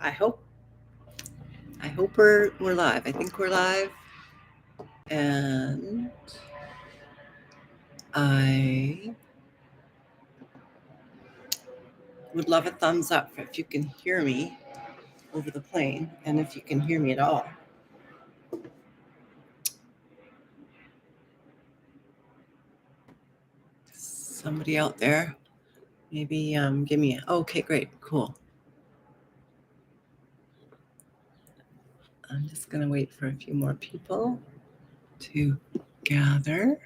I hope we're live. I think we're live, and I would love a thumbs up if you can hear me over the plane, and if you can hear me at all. Somebody out there, maybe give me. Okay, great, cool. I'm just gonna wait for a few more people to gather.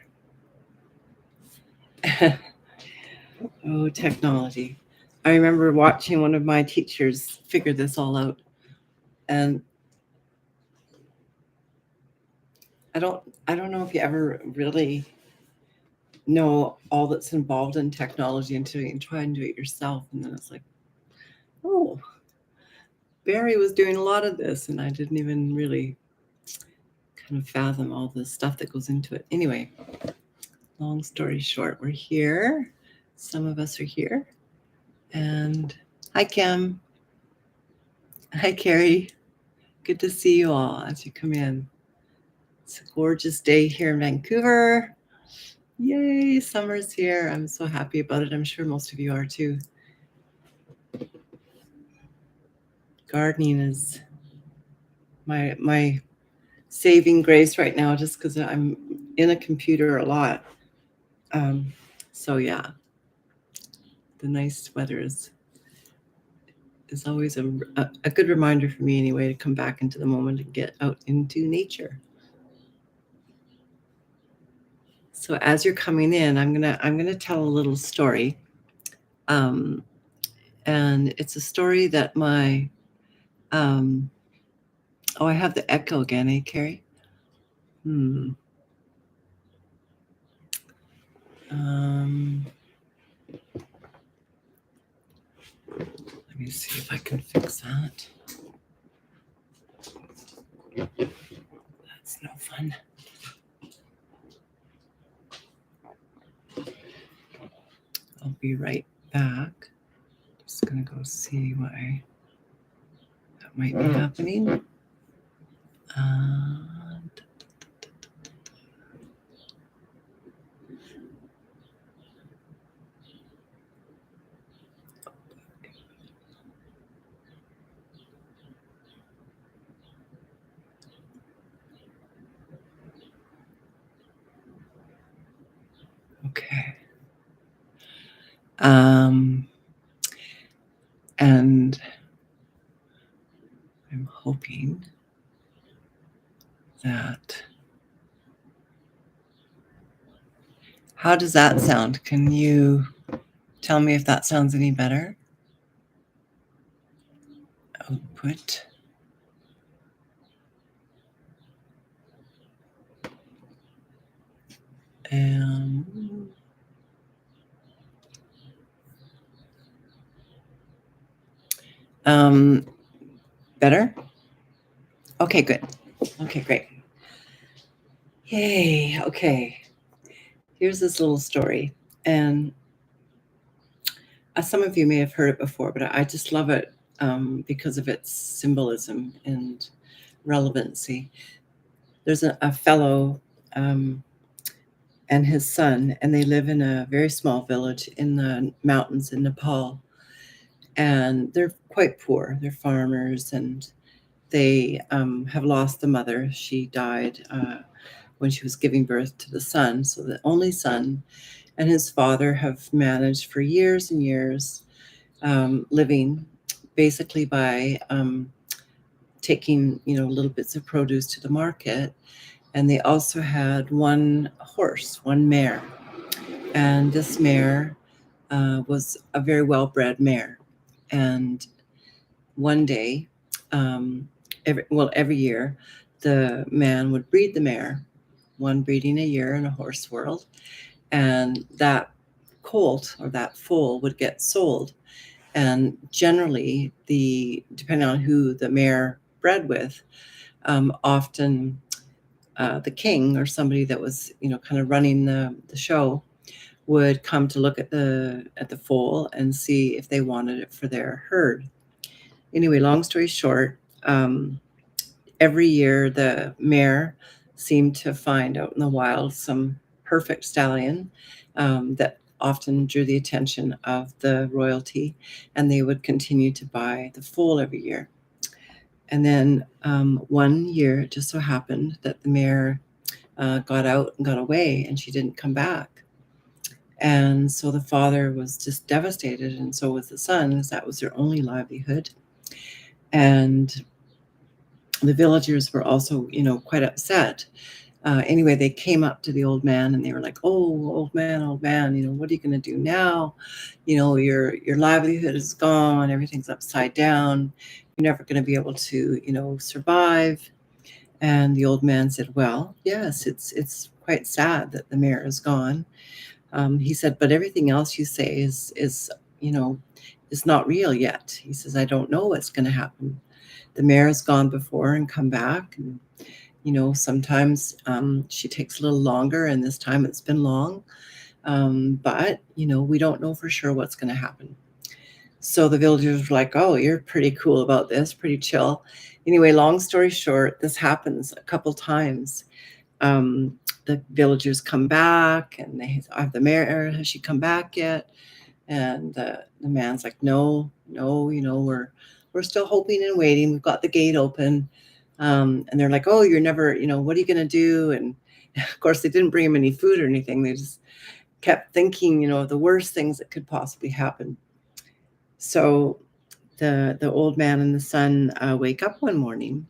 Oh, technology. I remember watching one of my teachers figure this all out. And I don't know if you ever really know all that's involved in technology until you try and do it yourself. And then it's like, oh, Barry was doing a lot of this, and I didn't even really kind of fathom all the stuff that goes into it. Anyway, long story short, we're here. Some of us are here. And hi, Kim. Hi, Carrie. Good to see you all as you come in. It's a gorgeous day here in Vancouver. Yay, summer's here. I'm so happy about it. I'm sure most of you are too. Gardening is my saving grace right now, just because I'm in a computer a lot. So yeah, the nice weather is always a good reminder for me anyway to come back into the moment and get out into nature. So as you're coming in, I'm gonna tell a little story, and it's a story that my oh, I have the echo again, eh, Carrie? Let me see if I can fix that. That's no fun. I'll be right back. Just gonna go see why that might be happening. Okay. And I'm hoping that. How does that sound? Can you tell me if that sounds any better? Output. Better? Okay, good. Okay, great. Yay, okay. Here's this little story. And some of you may have heard it before, but I just love it because of its symbolism and relevancy. There's a fellow and his son, and they live in a very small village in the mountains in Nepal. And they're quite poor. They're farmers, and they have lost the mother. She died when she was giving birth to the son. So the only son and his father have managed for years and years living basically by taking, little bits of produce to the market. And they also had one horse, one mare. And this mare was a very well-bred mare. And one day, every year, the man would breed the mare, one breeding a year in a horse world. And that colt or that foal would get sold. And generally, depending on who the mare bred with, often the king or somebody that was, kind of running the show would come to look at the foal and see if they wanted it for their herd. Anyway, long story short, every year the mayor seemed to find out in the wild some perfect stallion that often drew the attention of the royalty, and they would continue to buy the foal every year. And then one year, it just so happened that the mare got out and got away, and she didn't come back. And so the father was just devastated, and so was the son, because that was their only livelihood. And the villagers were also, quite upset. Anyway, they came up to the old man and they were like, "Oh, old man, what are you going to do now? Your livelihood is gone. Everything's upside down. You're never going to be able to, survive." And the old man said, "Well, yes, it's quite sad that the mayor is gone." He said, "But everything else you say you know, is not real yet." He says, "I don't know what's going to happen. The mayor has gone before and come back, and sometimes she takes a little longer, and this time it's been long. But we don't know for sure what's going to happen." So the villagers were like, "Oh, you're pretty cool about this, pretty chill." Anyway, long story short, this happens a couple times. The villagers come back and they have the mayor, "Has she come back yet?" And the man's like, "No, no, we're still hoping and waiting. We've got the gate open." And they're like, "Oh, you're never, what are you going to do?" And of course, they didn't bring him any food or anything. They just kept thinking, of the worst things that could possibly happen. So the old man and the son wake up one morning,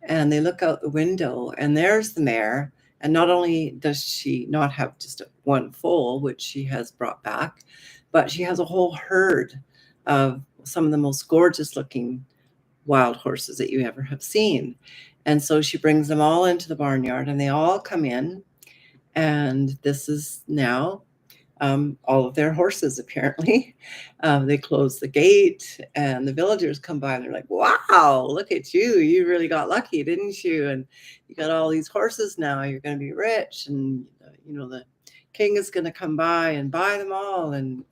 and they look out the window, and there's the mare. And not only does she not have just one foal, which she has brought back, but she has a whole herd of some of the most gorgeous looking wild horses that you ever have seen. And so she brings them all into the barnyard, and they all come in. And this is now all of their horses, apparently. They close the gate, and the villagers come by, and they're like, "Wow, look at you. You really got lucky, didn't you? And you got all these horses now. You're going to be rich. And, the king is going to come by and buy them all." And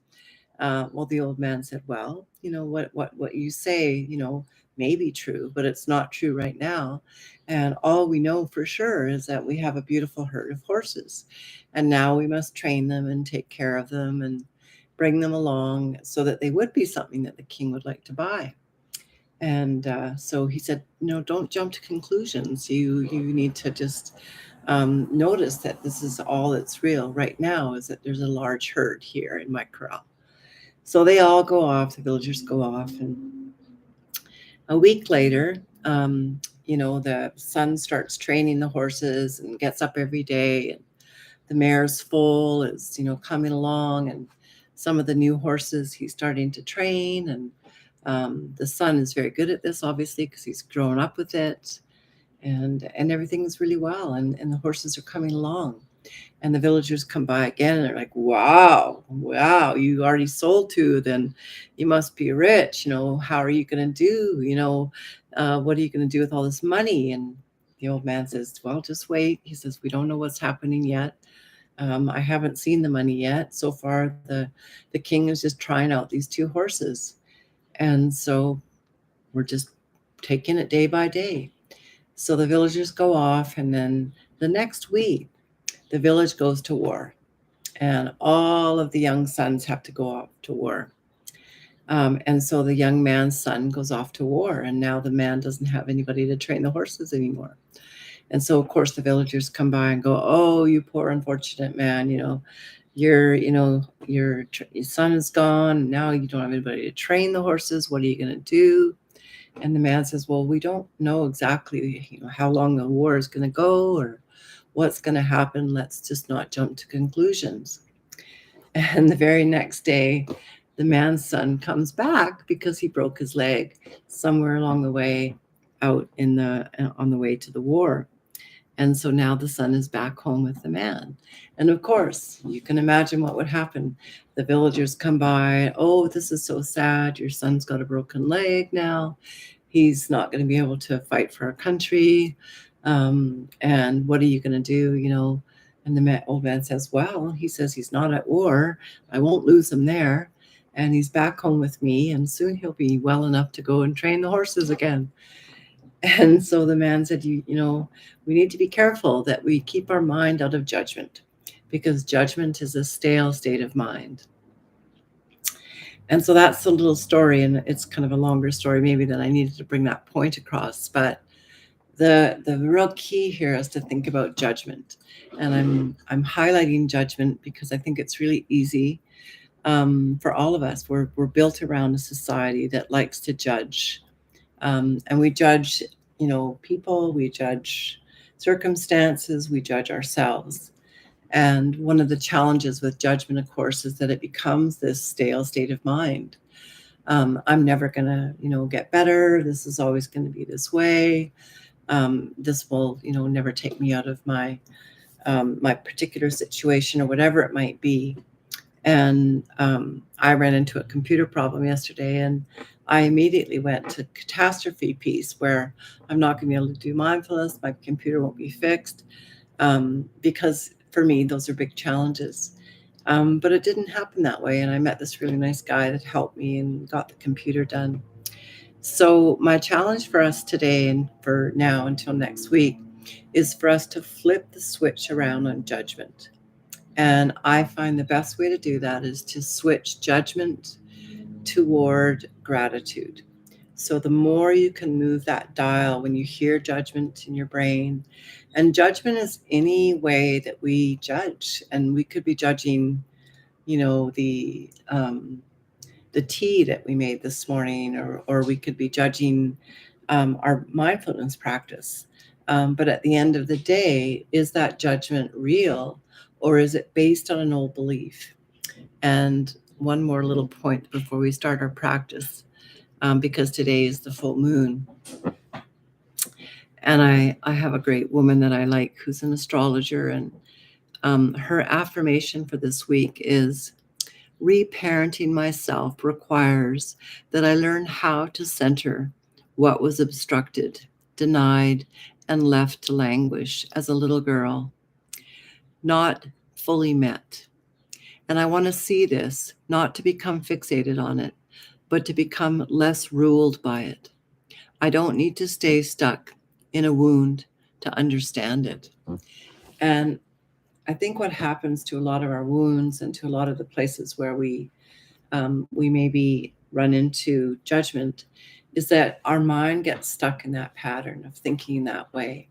well, the old man said, "Well, what you say, may be true, but it's not true right now. And all we know for sure is that we have a beautiful herd of horses. And now we must train them and take care of them and bring them along so that they would be something that the king would like to buy." And so he said, "Don't jump to conclusions. You need to just notice that this is all that's real right now, is that there's a large herd here in my corral." So they all go off, the villagers go off, and a week later, the son starts training the horses and gets up every day, and the mare's foal is, coming along, and some of the new horses he's starting to train, and the son is very good at this, obviously, because he's grown up with it, and everything's really well, and the horses are coming along. And the villagers come by again, and they're like, "Wow, wow, you already sold two, then you must be rich. How are you going to do? What are you going to do with all this money?" And the old man says, "Well, just wait." He says, "We don't know what's happening yet. I haven't seen the money yet. So far, the king is just trying out these two horses. And so we're just taking it day by day." So the villagers go off, and then the next week, the village goes to war, and all of the young sons have to go off to war. And so the young man's son goes off to war, and now the man doesn't have anybody to train the horses anymore. And so, of course, the villagers come by and go, "Oh, you poor unfortunate man, your son is gone. Now you don't have anybody to train the horses. What are you going to do?" And the man says, "Well, we don't know exactly, how long the war is going to go or what's going to happen. Let's just not jump to conclusions." And the very next day, the man's son comes back because he broke his leg somewhere along the way on the way to the war. And so now the son is back home with the man. And of course, you can imagine what would happen. The villagers come by, "Oh, this is so sad. Your son's got a broken leg now. He's not going to be able to fight for our country. And what are you going to do?" And the old man says, "Well," he says, "he's not at war. I won't lose him there. and he's back home with me, and soon he'll be well enough to go and train the horses again. And so the man said, we need to be careful that we keep our mind out of judgment, because judgment is a stale state of mind. And so that's the little story, and it's kind of a longer story maybe than I needed to bring that point across. But the real key here is to think about judgment. And I'm highlighting judgment because I think it's really easy for all of us. We're built around a society that likes to judge. And we judge, people, we judge circumstances, we judge ourselves. And one of the challenges with judgment, of course, is that it becomes this stale state of mind. I'm never going to, get better. This is always going to be this way. This will, never take me out of my particular situation or whatever it might be. And I ran into a computer problem yesterday, and I immediately went to catastrophe piece where I'm not going to be able to do mindfulness. My computer won't be fixed, because for me, those are big challenges. But it didn't happen that way. And I met this really nice guy that helped me and got the computer done. So my challenge for us today, and for now until next week, is for us to flip the switch around on judgment. And I find the best way to do that is to switch judgment toward gratitude. So the more you can move that dial when you hear judgment in your brain, and judgment is any way that we judge, and we could be judging, the tea that we made this morning, or we could be judging our mindfulness practice. But at the end of the day, is that judgment real, or is it based on an old belief? And one more little point before we start our practice, because today is the full moon. And I have a great woman that I like who's an astrologer, and her affirmation for this week is, reparenting myself requires that I learn how to center what was obstructed, denied, and left to languish as a little girl, not fully met. And I want to see this, not to become fixated on it, but to become less ruled by it. I don't need to stay stuck in a wound to understand it. And I think what happens to a lot of our wounds and to a lot of the places where we maybe run into judgment is that our mind gets stuck in that pattern of thinking that way.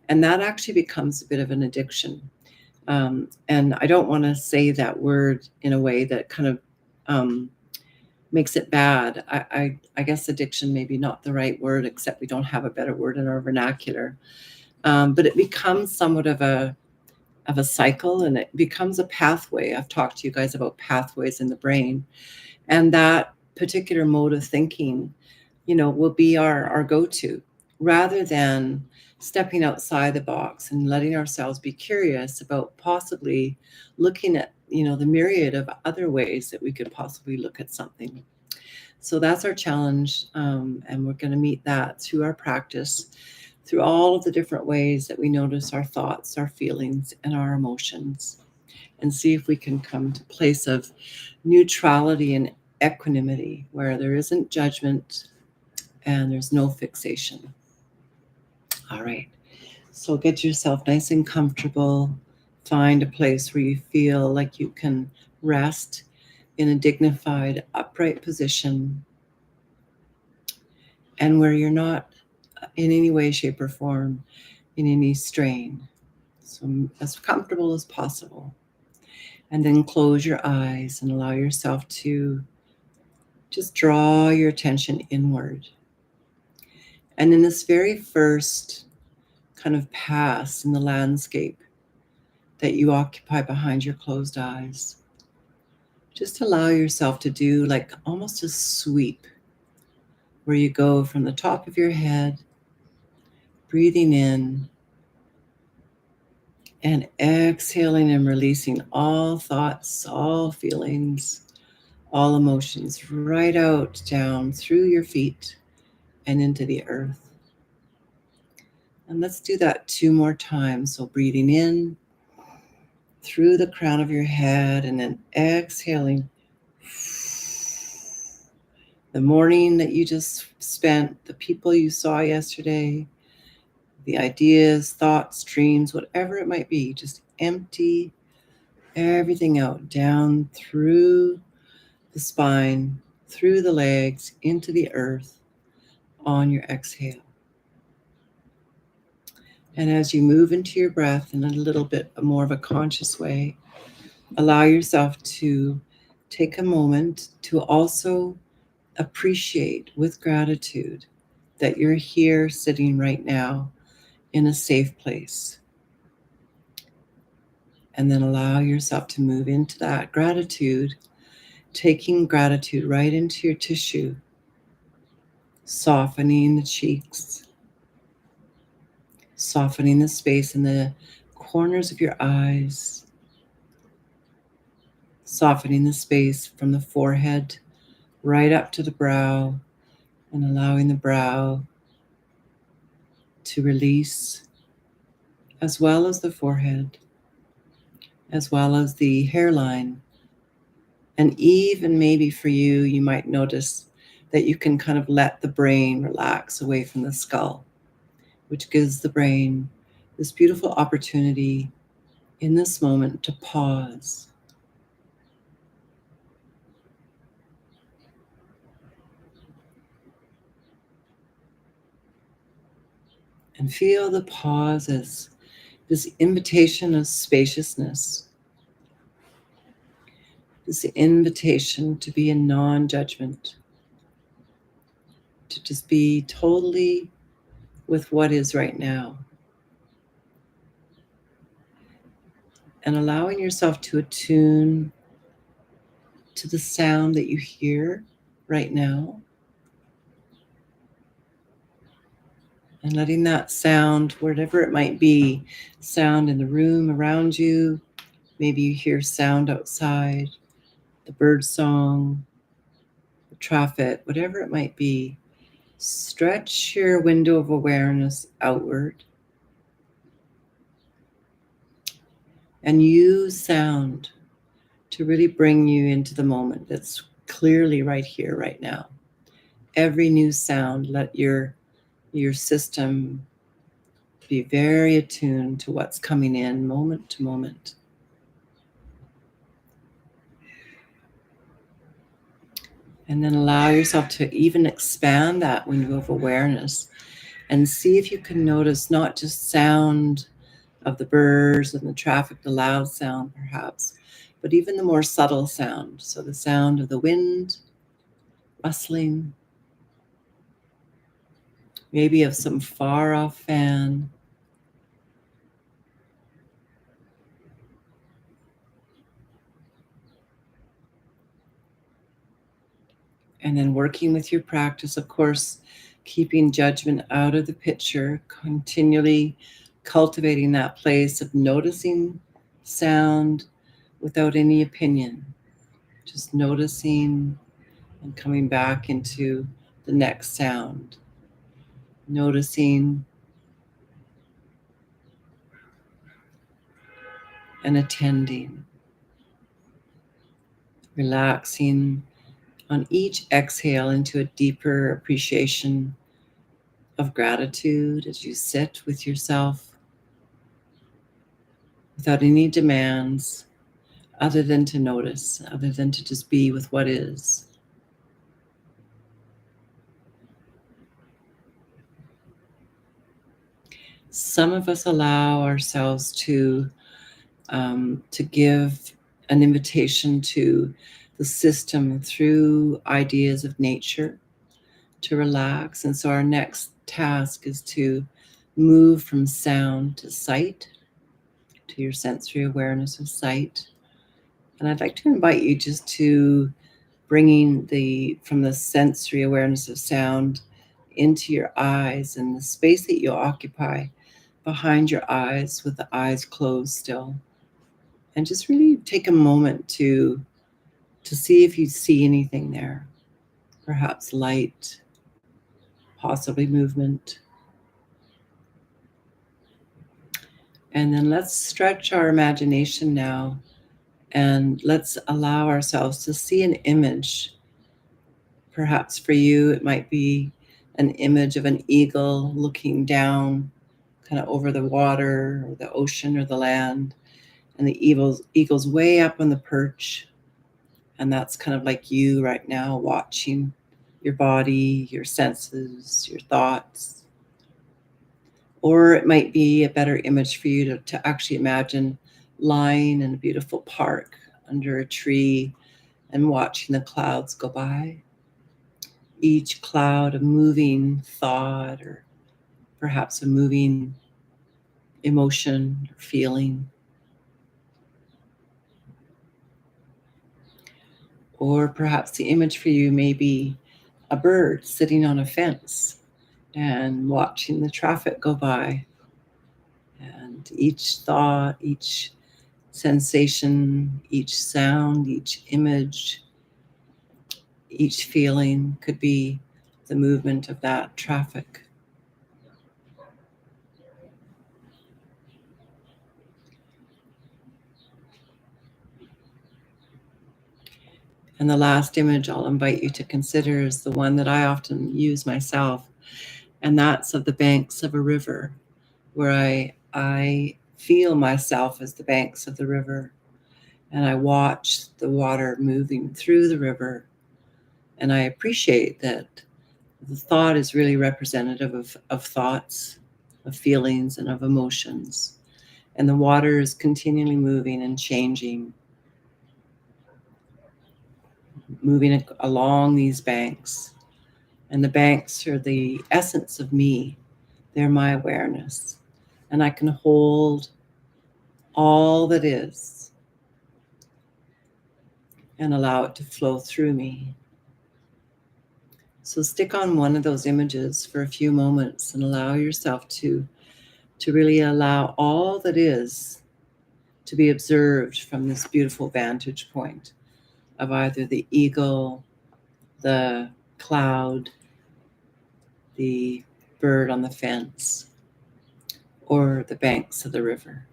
And that actually becomes a bit of an addiction. And I don't want to say that word in a way that kind of makes it bad. I guess addiction may be not the right word, except we don't have a better word in our vernacular. But it becomes somewhat of a cycle, and it becomes a pathway. I've talked to you guys about pathways in the brain, and that particular mode of thinking, will be our go-to, rather than stepping outside the box and letting ourselves be curious about possibly looking at, the myriad of other ways that we could possibly look at something. So that's our challenge, and we're going to meet that through our practice, through all of the different ways that we notice our thoughts, our feelings, and our emotions, and see if we can come to a place of neutrality and equanimity, where there isn't judgment and there's no fixation. All right. So get yourself nice and comfortable. Find a place where you feel like you can rest in a dignified, upright position, and where you're not in any way, shape, or form in any strain. So as comfortable as possible. And then close your eyes and allow yourself to just draw your attention inward. And in this very first kind of pass in the landscape that you occupy behind your closed eyes, just allow yourself to do like almost a sweep, where you go from the top of your head, breathing in and exhaling and releasing all thoughts, all feelings, all emotions, right out down through your feet and into the earth. And let's do that 2 more times. So breathing in through the crown of your head, and then exhaling the morning that you just spent, the people you saw yesterday, the ideas, thoughts, dreams, whatever it might be. Just empty everything out, down through the spine, through the legs, into the earth on your exhale. And as you move into your breath in a little bit more of a conscious way, allow yourself to take a moment to also appreciate with gratitude that you're here sitting right now in a safe place. And then allow yourself to move into that gratitude, taking gratitude right into your tissue, softening the cheeks, softening the space in the corners of your eyes, softening the space from the forehead right up to the brow, and allowing the brow to release, as well as the forehead, as well as the hairline. And even maybe for you, you might notice that you can kind of let the brain relax away from the skull, which gives the brain this beautiful opportunity in this moment to pause. And feel the pause as this invitation of spaciousness, this invitation to be in non-judgment, to just be totally with what is right now. And allowing yourself to attune to the sound that you hear right now. And letting that sound, whatever it might be, sound in the room around you. Maybe you hear sound outside, the bird song, the traffic, whatever it might be. Stretch your window of awareness outward and use sound to really bring you into the moment that's clearly right here, right now. Every new sound, let your system be very attuned to what's coming in moment to moment. And then allow yourself to even expand that window of awareness and see if you can notice not just sound of the birds and the traffic, the loud sound perhaps, but even the more subtle sound. So the sound of the wind rustling, maybe of some far off fan. And then working with your practice, of course, keeping judgment out of the picture, continually cultivating that place of noticing sound without any opinion, just noticing and coming back into the next sound, noticing and attending, relaxing on each exhale into a deeper appreciation of gratitude as you sit with yourself without any demands other than to notice, other than to just be with what is. Some of us allow ourselves to give an invitation to the system through ideas of nature to relax. And so our next task is to move from sound to sight, to your sensory awareness of sight. And I'd like to invite you just to bringing from the sensory awareness of sound into your eyes and the space that you occupy behind your eyes with the eyes closed still. And just really take a moment to see if you see anything there. Perhaps light, possibly movement. And then let's stretch our imagination now and let's allow ourselves to see an image, Perhaps for you, it might be an image of an eagle looking down kind of over the water or the ocean or the land. And the eagle's way up on the perch. And that's kind of like you right now, watching your body, your senses, your thoughts. Or it might be a better image for you to actually imagine lying in a beautiful park under a tree and watching the clouds go by. Each cloud a moving thought or perhaps a moving emotion or feeling. Or perhaps the image for you may be a bird sitting on a fence and watching the traffic go by. And each thought, each sensation, each sound, each image, each feeling could be the movement of that traffic. And the last image I'll invite you to consider is the one that I often use myself, and that's of the banks of a river, where I feel myself as the banks of the river, and I watch the water moving through the river, and I appreciate that the thought is really representative of thoughts, of feelings, and of emotions. And the water is continually moving and changing, moving along these banks. And the banks are the essence of me, they're my awareness. And I can hold all that is and allow it to flow through me. So stick on one of those images for a few moments and allow yourself to really allow all that is to be observed from this beautiful vantage point of either the eagle, the cloud, the bird on the fence, or the banks of the river.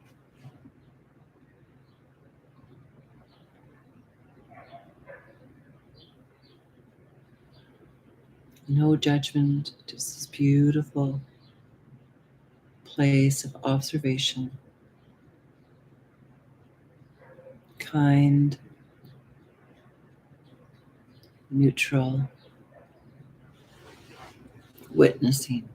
No judgment, just this beautiful place of observation, kind, neutral, witnessing.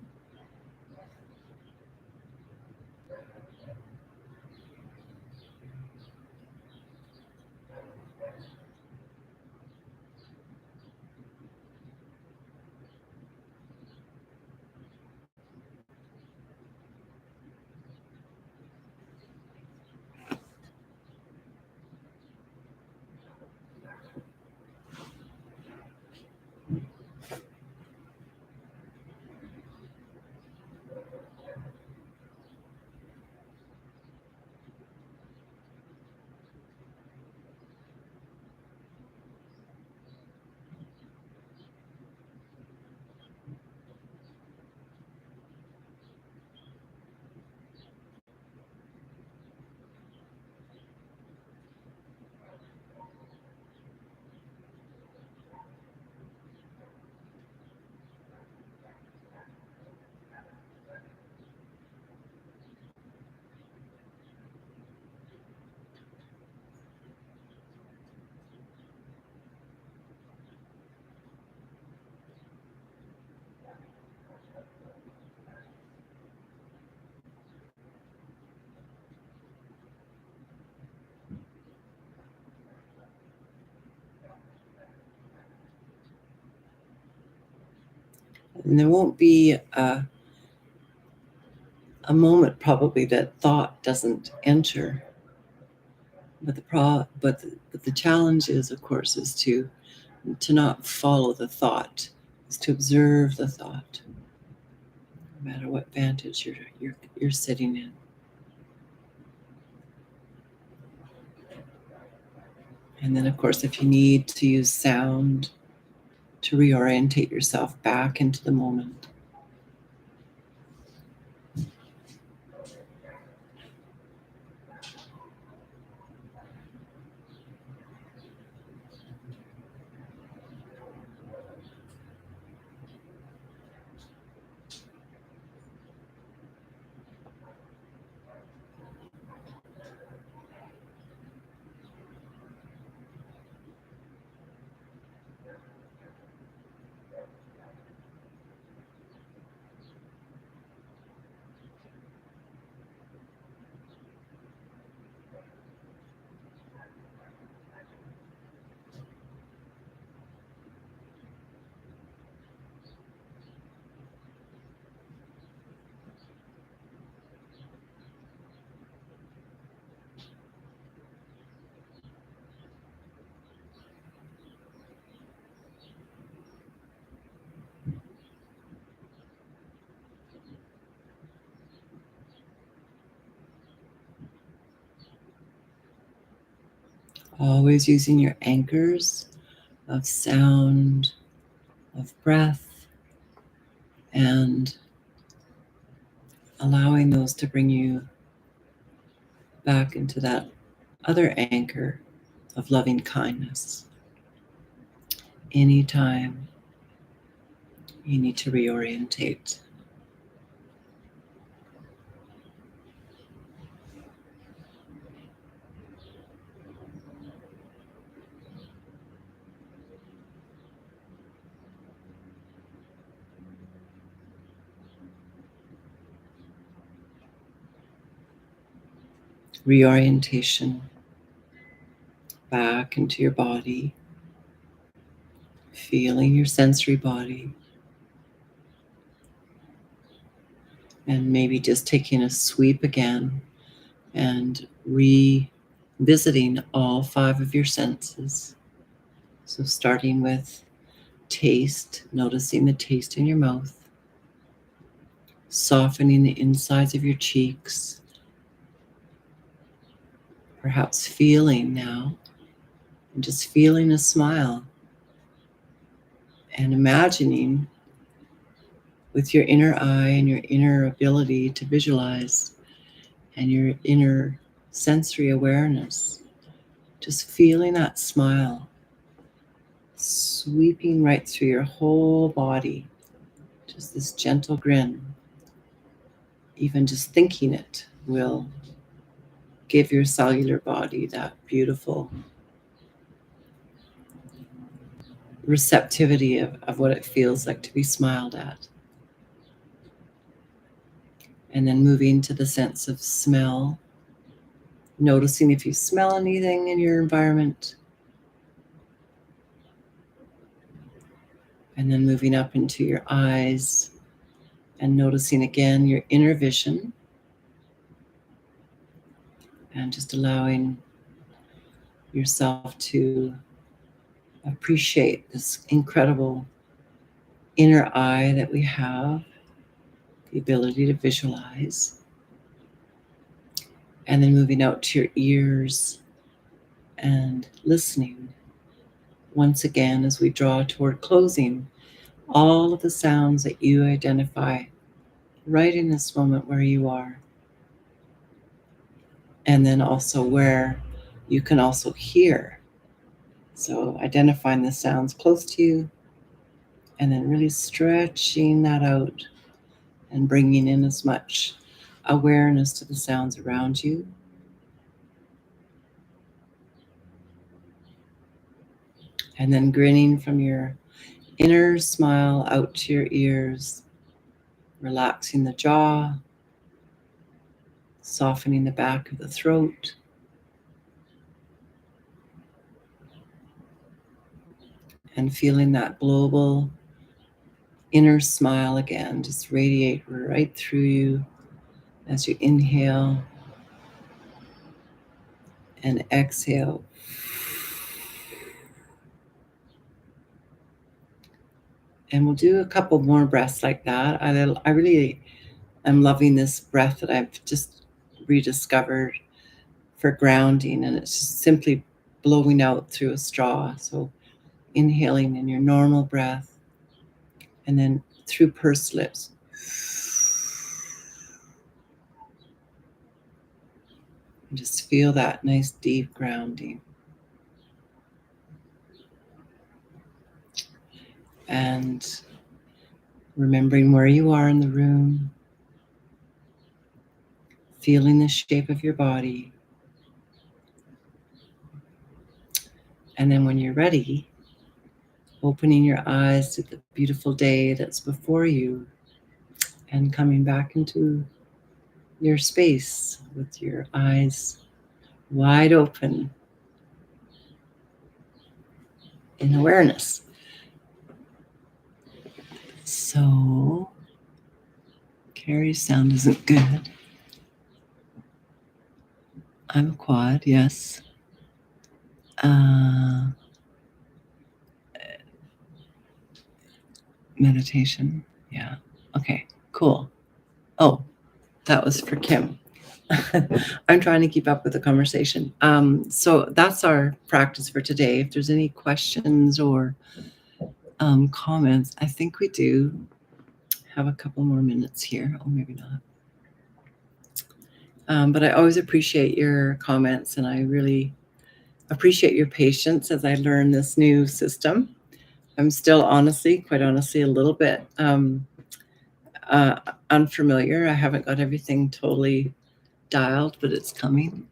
And there won't be a moment probably that thought doesn't enter. But the challenge is, of course, is to not follow the thought, is to observe the thought, no matter what vantage you're sitting in. And then, of course, if you need to use sound to reorientate yourself back into the moment. Always using your anchors of sound, of breath, and allowing those to bring you back into that other anchor of loving kindness. Anytime you need to reorientate. Reorientation back into your body, feeling your sensory body, and maybe just taking a sweep again and revisiting all 5 of your senses. So, starting with taste, noticing the taste in your mouth, softening the insides of your cheeks, perhaps feeling now, and just feeling a smile, and imagining with your inner eye and your inner ability to visualize and your inner sensory awareness, just feeling that smile sweeping right through your whole body, just this gentle grin. Even just thinking it will give your cellular body that beautiful receptivity of what it feels like to be smiled at. And then moving to the sense of smell, noticing if you smell anything in your environment. And then moving up into your eyes and noticing again your inner vision. And just allowing yourself to appreciate this incredible inner eye that we have, the ability to visualize. And then moving out to your ears and listening. Once again, as we draw toward closing, all of the sounds that you identify right in this moment where you are. And then also where you can also hear. So identifying the sounds close to you and then really stretching that out and bringing in as much awareness to the sounds around you. And then grinning from your inner smile out to your ears, relaxing the jaw, softening the back of the throat. And feeling that global inner smile again, just radiate right through you as you inhale and exhale. And we'll do a couple more breaths like that. I really am loving this breath that I've just rediscovered for grounding, and it's just simply blowing out through a straw. So inhaling in your normal breath and then through pursed lips. And just feel that nice deep grounding. And remembering where you are in the room, feeling the shape of your body. And then when you're ready, opening your eyes to the beautiful day that's before you and coming back into your space with your eyes wide open in awareness. So, Carrie's sound isn't good. I'm a quad, yes. Meditation, yeah. Okay, cool. Oh, that was for Kim. I'm trying to keep up with the conversation. So that's our practice for today. If there's any questions or comments, I think we do have a couple more minutes here. Oh, maybe not. But I always appreciate your comments, and I really appreciate your patience as I learn this new system. I'm still quite honestly, a little bit unfamiliar. I haven't got everything totally dialed, but it's coming.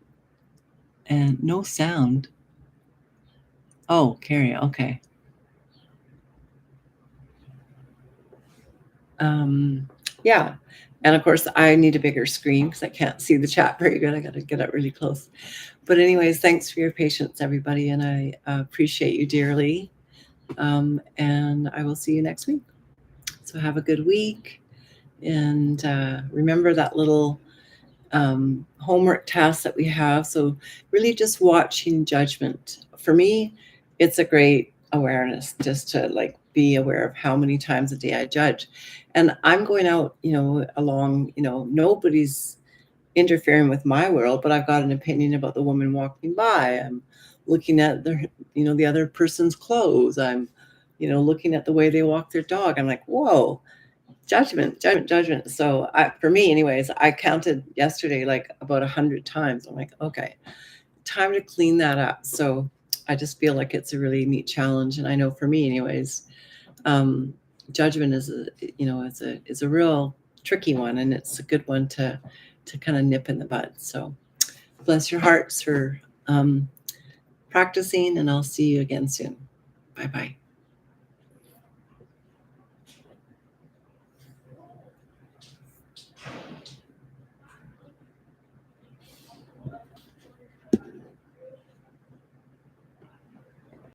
And no sound. Oh, Carrie, okay. Yeah. And of course, I need a bigger screen because I can't see the chat very good. I got to get up really close. But anyways, thanks for your patience, everybody. And I appreciate you dearly. And I will see you next week. So have a good week. And remember that little homework task that we have. So really just watching judgment. For me, it's a great awareness just to like be aware of how many times a day I judge. And I'm going out, along, nobody's interfering with my world, but I've got an opinion about the woman walking by. I'm looking at the other person's clothes. I'm, looking at the way they walk their dog. I'm like, whoa, judgment, judgment, judgment. So for me anyways, I counted yesterday like about 100 times. I'm like, okay, time to clean that up. So I just feel like it's a really neat challenge. And I know for me anyways, judgment is a real tricky one, and it's a good one to kind of nip in the bud. So bless your hearts for practicing, and I'll see you again soon. Bye bye.